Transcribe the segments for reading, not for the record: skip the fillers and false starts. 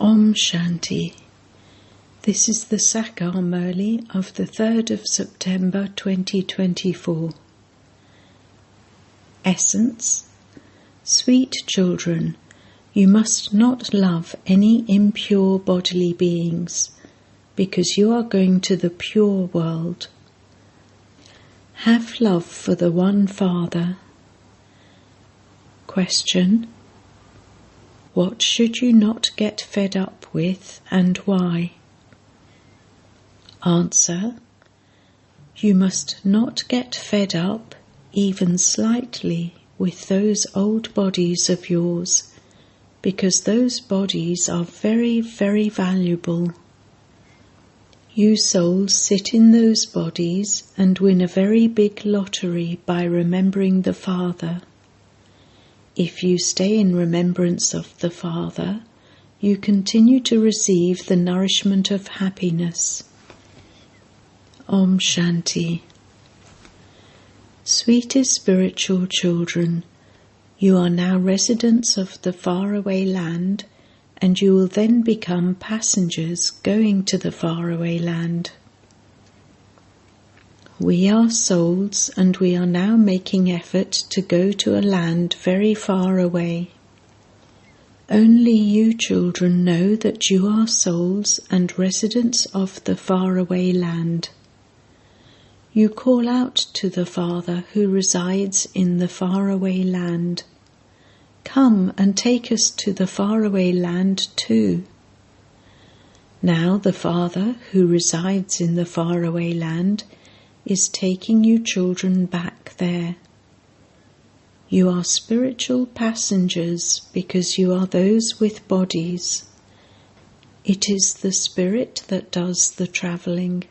Om Shanti. This is the Sakar Murli of the 3rd of September 2024. Essence. Sweet children, you must not love any impure bodily beings, because you are going to the pure world. Have love for the one Father. Question. What should you not get fed up with, and why? Answer. You must not get fed up, even slightly, with those old bodies of yours, because those bodies are very, very valuable. You souls sit in those bodies and win a very big lottery by remembering the Father. If you stay in remembrance of the Father, you continue to receive the nourishment of happiness. Om Shanti. Sweetest spiritual children, you are now residents of the faraway land, and you will then become passengers going to the faraway land. We are souls, and we are now making effort to go to a land very far away. Only you children know that you are souls and residents of the faraway land. You call out to the Father who resides in the faraway land. Come and take us to the faraway land too. Now the Father who resides in the faraway land is taking you children back there. You are spiritual passengers because you are those with bodies. It is the spirit that does the travelling.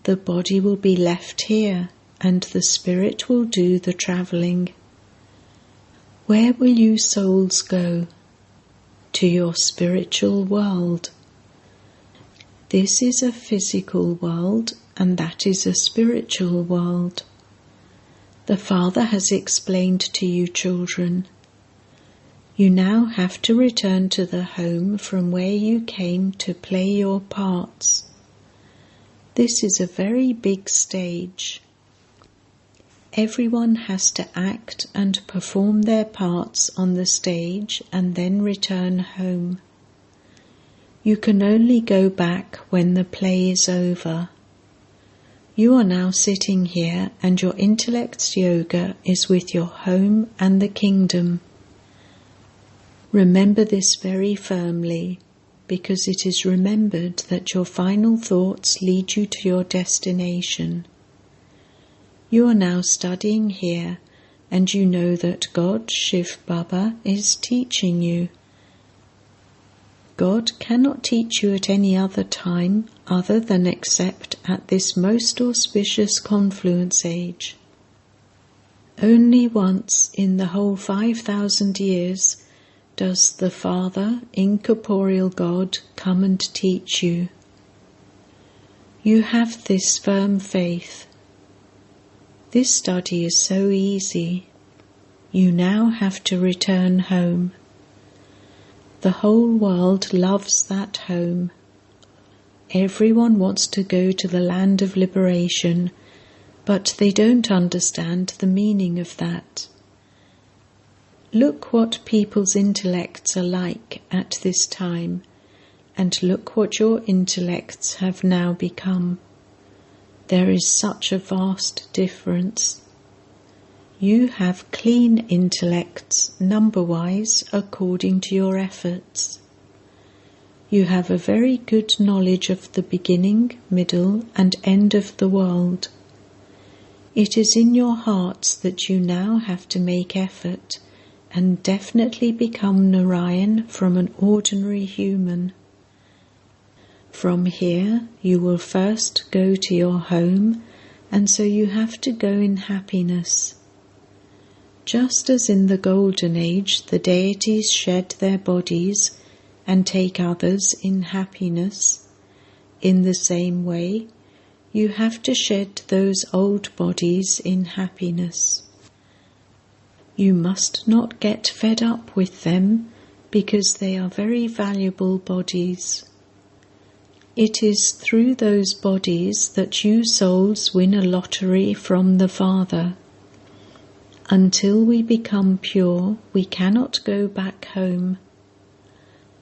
The body will be left here, and the spirit will do the travelling. Where will you souls go? To your spiritual world. This is a physical world, and that is a spiritual world. The Father has explained to you children. You now have to return to the home from where you came to play your parts. This is a very big stage. Everyone has to act and perform their parts on the stage and then return home. You can only go back when the play is over. You are now sitting here, and your intellect's yoga is with your home and the kingdom. Remember this very firmly, because it is remembered that your final thoughts lead you to your destination. You are now studying here, and you know that God, Shiv Baba, is teaching you. God cannot teach you at any other time other than except at this most auspicious confluence age. Only once in the whole 5,000 years does the Father, incorporeal God, come and teach you. You have this firm faith. This study is so easy. You now have to return home. The whole world loves that home. Everyone wants to go to the land of liberation, but they don't understand the meaning of that. Look what people's intellects are like at this time, and look what your intellects have now become. There is such a vast difference. You have clean intellects, number-wise, according to your efforts. You have a very good knowledge of the beginning, middle, and end of the world. It is in your hearts that you now have to make effort and definitely become Narayan from an ordinary human. From here, you will first go to your home, and so you have to go in happiness. Just as in the Golden Age the deities shed their bodies and take others in happiness, in the same way you have to shed those old bodies in happiness. You must not get fed up with them, because they are very valuable bodies. It is through those bodies that you souls win a lottery from the Father. Until we become pure, we cannot go back home.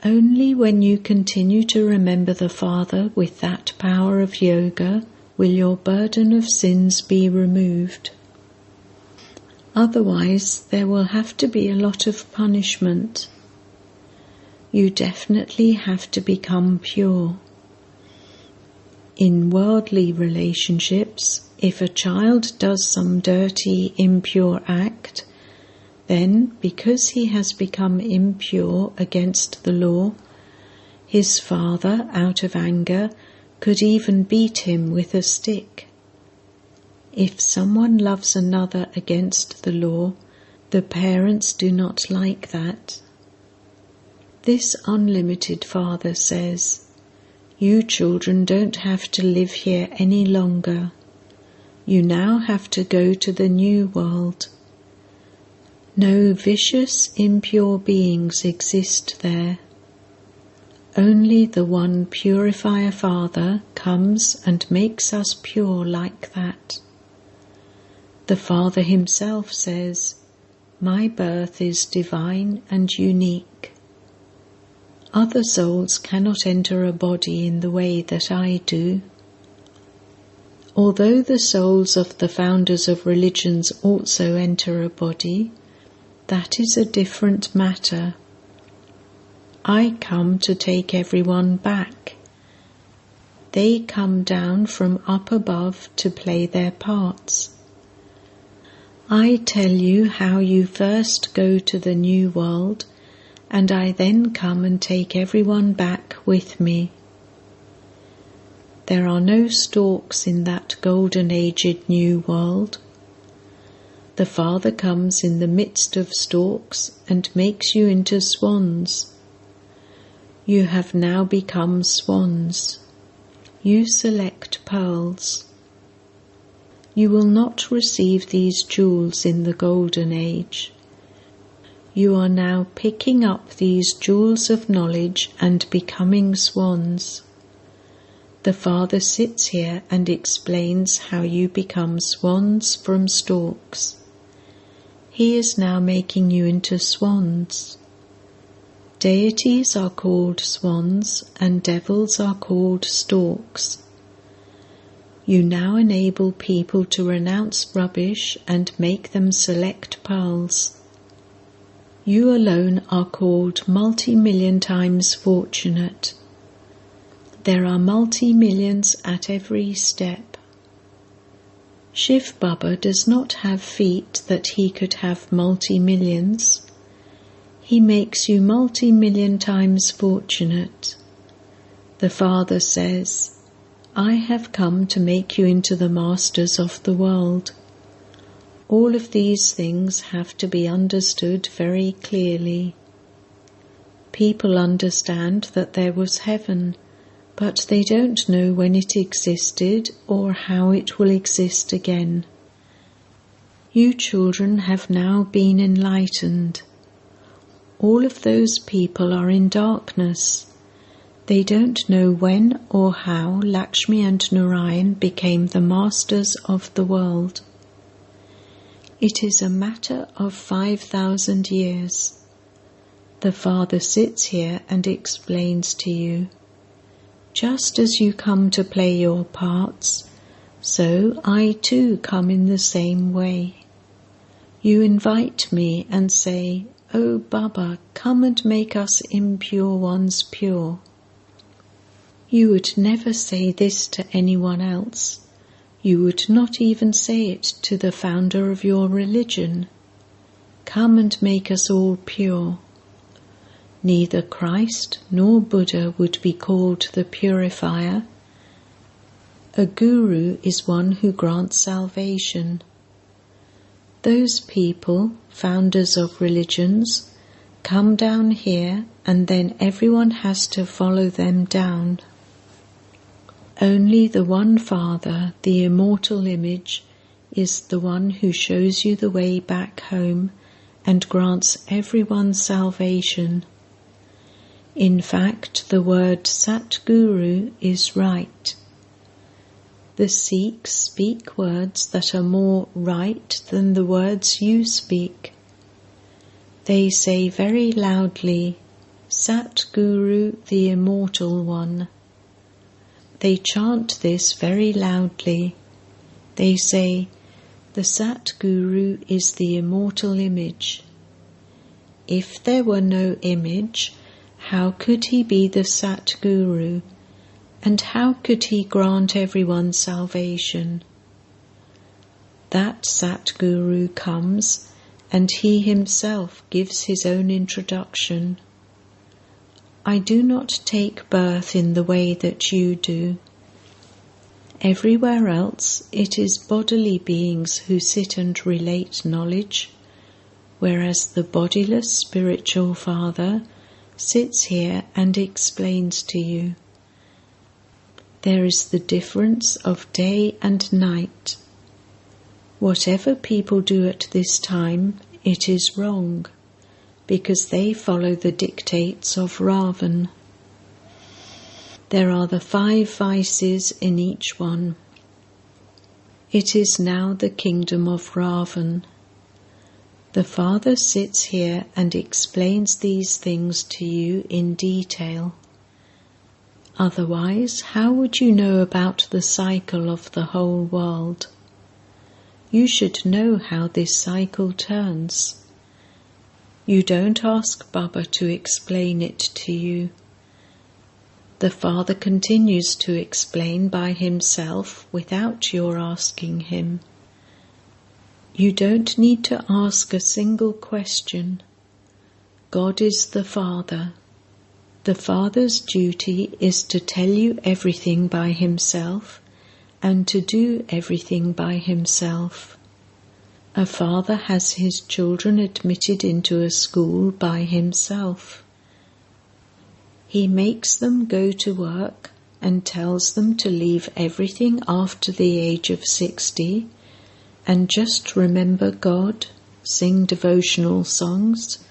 Only when you continue to remember the Father with that power of yoga will your burden of sins be removed. Otherwise, there will have to be a lot of punishment. You definitely have to become pure. In worldly relationships, if a child does some dirty, impure act, then, because he has become impure against the law, his father, out of anger, could even beat him with a stick. If someone loves another against the law, the parents do not like that. This unlimited Father says, "You children don't have to live here any longer. You now have to go to the new world. No vicious, impure beings exist there. Only the one purifier Father comes and makes us pure like that." The Father himself says, "My birth is divine and unique. Other souls cannot enter a body in the way that I do." Although the souls of the founders of religions also enter a body, that is a different matter. I come to take everyone back. They come down from up above to play their parts. I tell you how you first go to the new world, and I then come and take everyone back with me. There are no storks in that golden-aged new world. The Father comes in the midst of storks and makes you into swans. You have now become swans. You select pearls. You will not receive these jewels in the golden age. You are now picking up these jewels of knowledge and becoming swans. The Father sits here and explains how you become swans from storks. He is now making you into swans. Deities are called swans and devils are called storks. You now enable people to renounce rubbish and make them select pearls. You alone are called multi-million times fortunate. There are multi-millions at every step. Shiv Baba does not have feet that he could have multi-millions. He makes you multi-million times fortunate. The Father says, "I have come to make you into the masters of the world." All of these things have to be understood very clearly. People understand that there was heaven, but they don't know when it existed or how it will exist again. You children have now been enlightened. All of those people are in darkness. They don't know when or how Lakshmi and Narayan became the masters of the world. It is a matter of 5,000 years. The Father sits here and explains to you. Just as you come to play your parts, so I too come in the same way. You invite me and say, "Oh Baba, come and make us impure ones pure." You would never say this to anyone else. You would not even say it to the founder of your religion. Come and make us all pure. Neither Christ nor Buddha would be called the purifier. A guru is one who grants salvation. Those people, founders of religions, come down here and then everyone has to follow them down. Only the one Father, the immortal image, is the one who shows you the way back home and grants everyone salvation. In fact, the word Satguru is right. The Sikhs speak words that are more right than the words you speak. They say very loudly, Satguru, the Immortal One. They chant this very loudly. They say, the Satguru is the immortal image. If there were no image, how could he be the Satguru? And how could he grant everyone salvation? That Satguru comes, and he himself gives his own introduction. I do not take birth in the way that you do. Everywhere else it is bodily beings who sit and relate knowledge, whereas the bodiless spiritual Father sits here and explains to you. There is the difference of day and night. Whatever people do at this time, it is wrong, because they follow the dictates of Ravan. There are the 5 vices in each one. It is now the kingdom of Ravan. The Father sits here and explains these things to you in detail. Otherwise, how would you know about the cycle of the whole world? You should know how this cycle turns. You don't ask Baba to explain it to you. The Father continues to explain by himself without your asking him. You don't need to ask a single question. God is the Father. The Father's duty is to tell you everything by himself and to do everything by himself. A father has his children admitted into a school by himself. He makes them go to work and tells them to leave everything after the age of 60 and just remember God, sing devotional songs,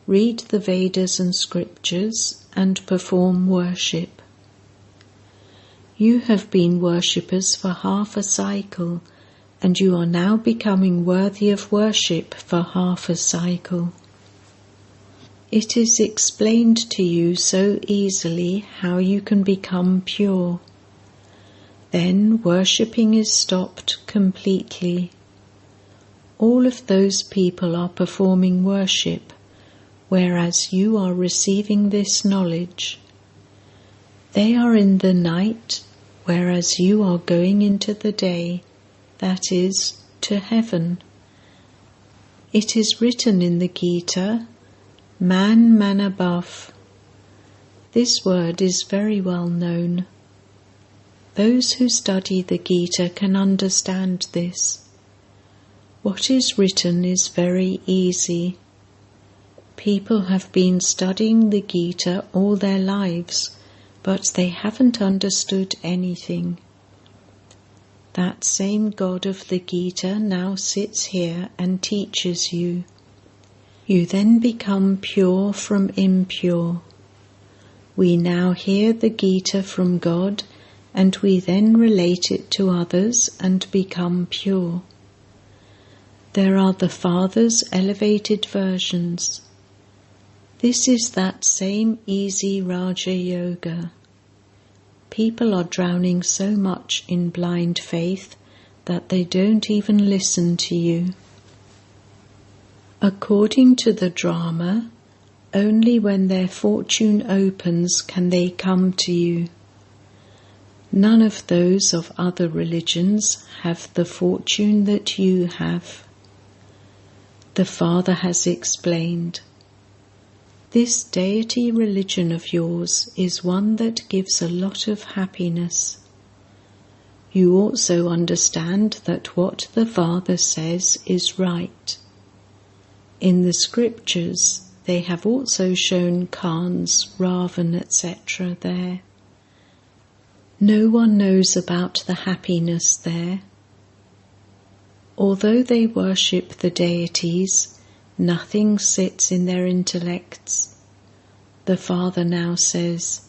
read the Vedas and scriptures, and perform worship. You have been worshippers for half a cycle, and you are now becoming worthy of worship for half a cycle. It is explained to you so easily how you can become pure. Then worshipping is stopped completely. All of those people are performing worship, whereas you are receiving this knowledge. They are in the night, whereas you are going into the day, that is, to heaven. It is written in the Gita, man above. This word is very well known. Those who study the Gita can understand this. What is written is very easy. People have been studying the Gita all their lives, but they haven't understood anything. That same God of the Gita now sits here and teaches you. You then become pure from impure. We now hear the Gita from God, and we then relate it to others and become pure. There are the Father's elevated versions. This is that same easy Raja Yoga. People are drowning so much in blind faith that they don't even listen to you. According to the drama, only when their fortune opens can they come to you. None of those of other religions have the fortune that you have. The Father has explained, this deity religion of yours is one that gives a lot of happiness. You also understand that what the Father says is right. In the scriptures, they have also shown Khans, Ravan, etc. there. No one knows about the happiness there. Although they worship the deities, nothing sits in their intellects. The Father now says,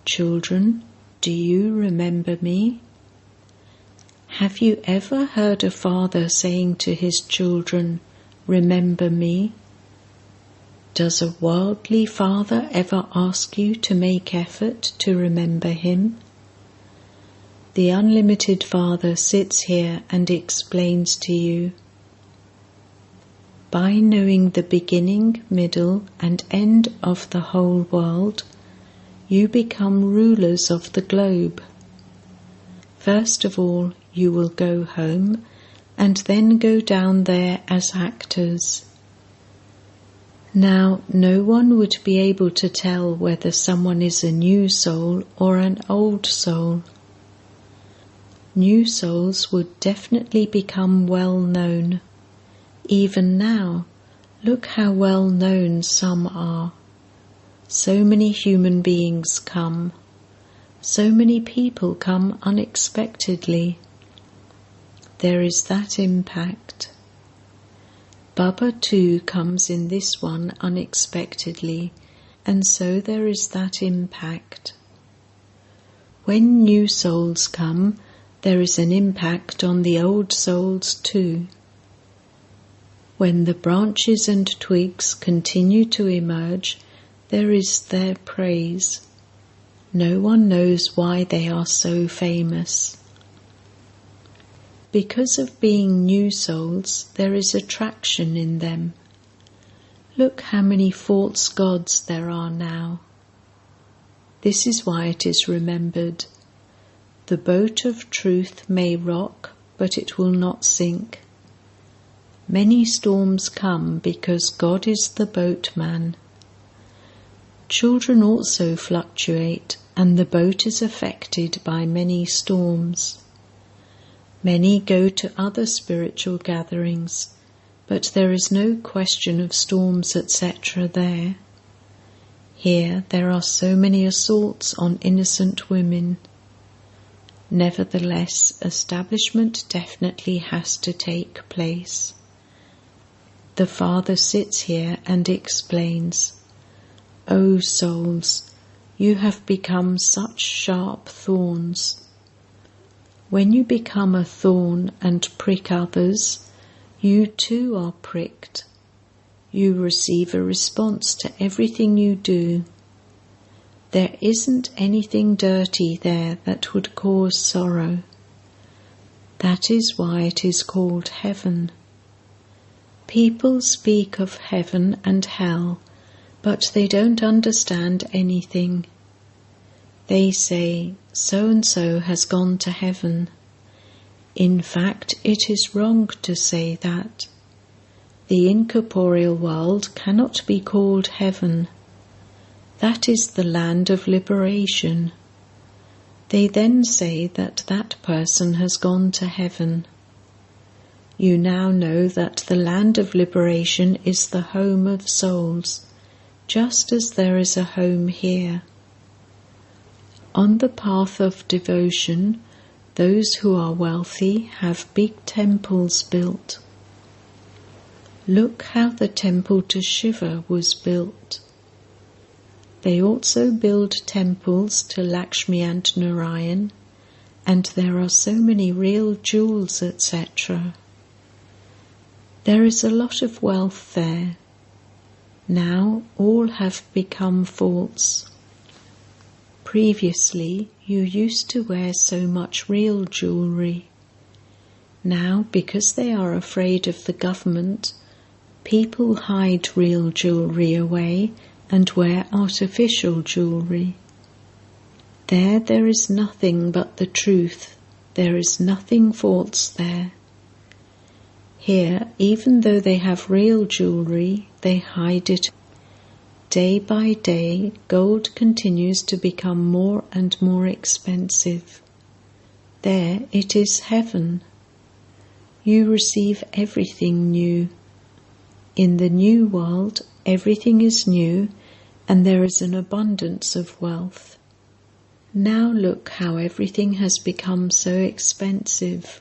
"Children, do you remember me?" Have you ever heard a father saying to his children, "Remember me"? Does a worldly father ever ask you to make effort to remember him? The unlimited Father sits here and explains to you. By knowing the beginning, middle, and end of the whole world, you become rulers of the globe. First of all, you will go home and then go down there as actors. Now, no one would be able to tell whether someone is a new soul or an old soul. New souls would definitely become well known. Even now, look how well known some are. So many human beings come. So many people come unexpectedly. There is that impact. Baba too comes in this one unexpectedly, and so there is that impact. When new souls come, there is an impact on the old souls too. When the branches and twigs continue to emerge, there is their praise. No one knows why they are so famous. Because of being new souls, there is attraction in them. Look how many false gods there are now. This is why it is remembered. The boat of truth may rock, but it will not sink. Many storms come because God is the boatman. Children also fluctuate, and the boat is affected by many storms. Many go to other spiritual gatherings, but there is no question of storms, etc. there. Here there are so many assaults on innocent women. Nevertheless, establishment definitely has to take place. The Father sits here and explains, "O souls, you have become such sharp thorns. When you become a thorn and prick others, you too are pricked. You receive a response to everything you do. There isn't anything dirty there that would cause sorrow. That is why it is called heaven. People speak of heaven and hell, but they don't understand anything. They say, so-and-so has gone to heaven. In fact, it is wrong to say that. The incorporeal world cannot be called heaven. That is the land of liberation. They then say that that person has gone to heaven. You now know that the land of liberation is the home of souls, just as there is a home here. On the path of devotion, those who are wealthy have big temples built. Look how the temple to Shiva was built. They also build temples to Lakshmi and Narayan, and there are so many real jewels, etc. There is a lot of wealth there. Now all have become false. Previously, you used to wear so much real jewelry. Now, because they are afraid of the government, people hide real jewelry away and wear artificial jewelry. There is nothing but the truth. There is nothing false there. Here, even though they have real jewelry, they hide it. Day by day, gold continues to become more and more expensive. There it is heaven. You receive everything new. In the new world, everything is new, and there is an abundance of wealth. Now look how everything has become so expensive.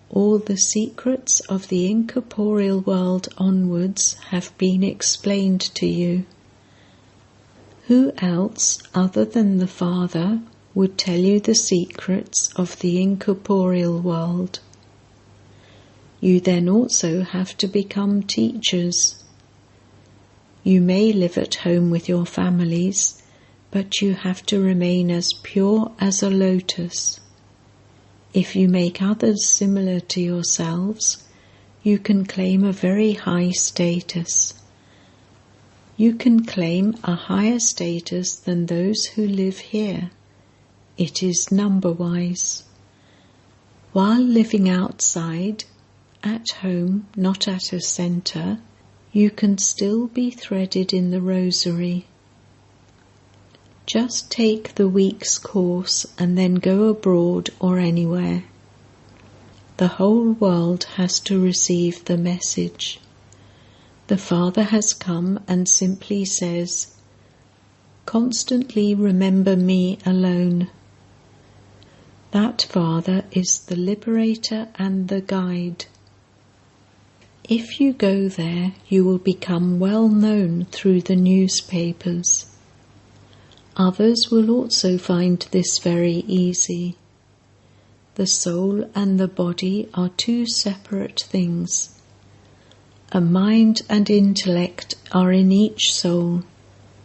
All the secrets of the incorporeal world onwards have been explained to you. Who else other than the Father would tell you the secrets of the incorporeal world? You then also have to become teachers. You may live at home with your families, but you have to remain as pure as a lotus. If you make others similar to yourselves, you can claim a very high status. You can claim a higher status than those who live here. It is number-wise. While living outside, at home, not at a centre, you can still be threaded in the rosary. Just take the week's course and then go abroad or anywhere. The whole world has to receive the message. The Father has come and simply says, "Constantly remember me alone." That Father is the liberator and the guide. If you go there, you will become well known through the newspapers. Others will also find this very easy. The soul and the body are two separate things. A mind and intellect are in each soul,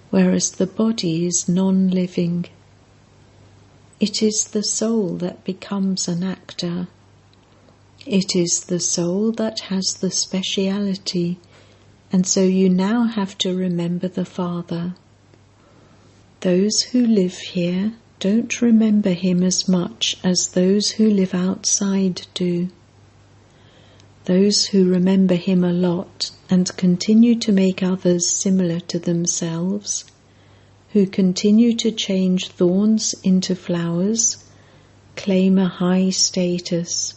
whereas the body is non-living. It is the soul that becomes an actor. It is the soul that has the speciality, and so you now have to remember the Father. Those who live here don't remember him as much as those who live outside do. Those who remember him a lot and continue to make others similar to themselves, who continue to change thorns into flowers, claim a high status.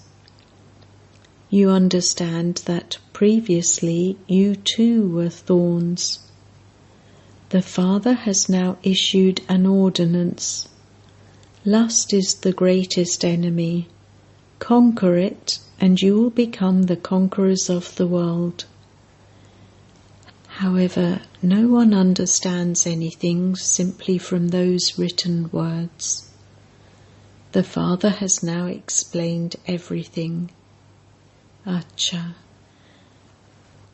You understand that previously you too were thorns. The Father has now issued an ordinance. Lust is the greatest enemy. Conquer it, and you will become the conquerors of the world. However, no one understands anything simply from those written words. The Father has now explained everything. Acha.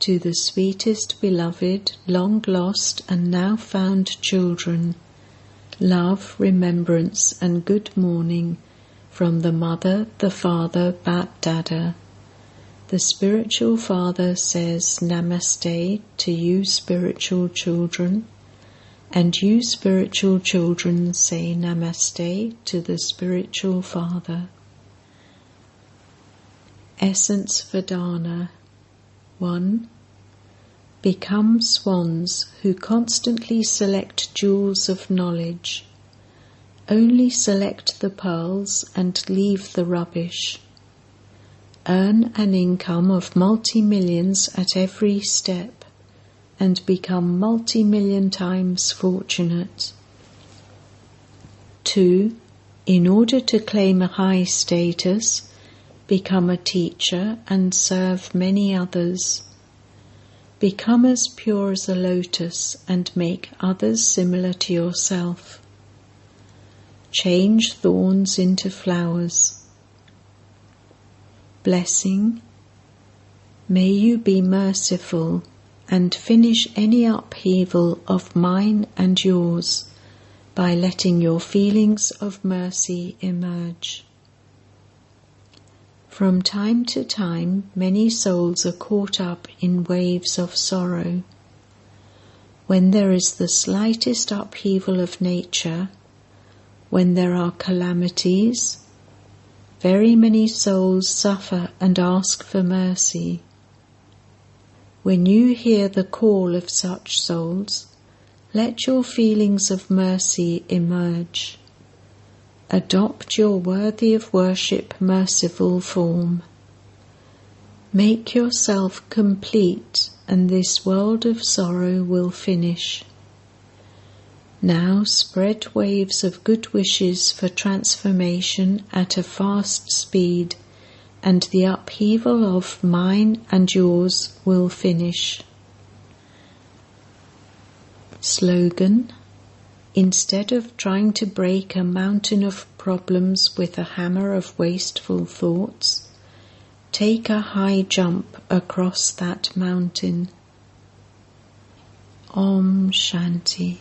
To the sweetest beloved, long lost and now found children, love, remembrance and good morning from the Mother, the Father, Bat Dada. The spiritual Father says Namaste to you spiritual children, and you spiritual children say Namaste to the spiritual Father. Essence Vedana 1. Become swans who constantly select jewels of knowledge. Only select the pearls and leave the rubbish. Earn an income of multi-millions at every step and become multi-million times fortunate. 2. In order to claim a high status, become a teacher and serve many others. Become as pure as a lotus and make others similar to yourself. Change thorns into flowers. Blessing. May you be merciful and finish any upheaval of mine and yours by letting your feelings of mercy emerge. From time to time, many souls are caught up in waves of sorrow. When there is the slightest upheaval of nature, when there are calamities, very many souls suffer and ask for mercy. When you hear the call of such souls, let your feelings of mercy emerge. Adopt your worthy of worship merciful form. Make yourself complete, and this world of sorrow will finish. Now spread waves of good wishes for transformation at a fast speed, and the upheaval of mine and yours will finish. Slogan: Instead of trying to break a mountain of problems with a hammer of wasteful thoughts, take a high jump across that mountain. Om Shanti.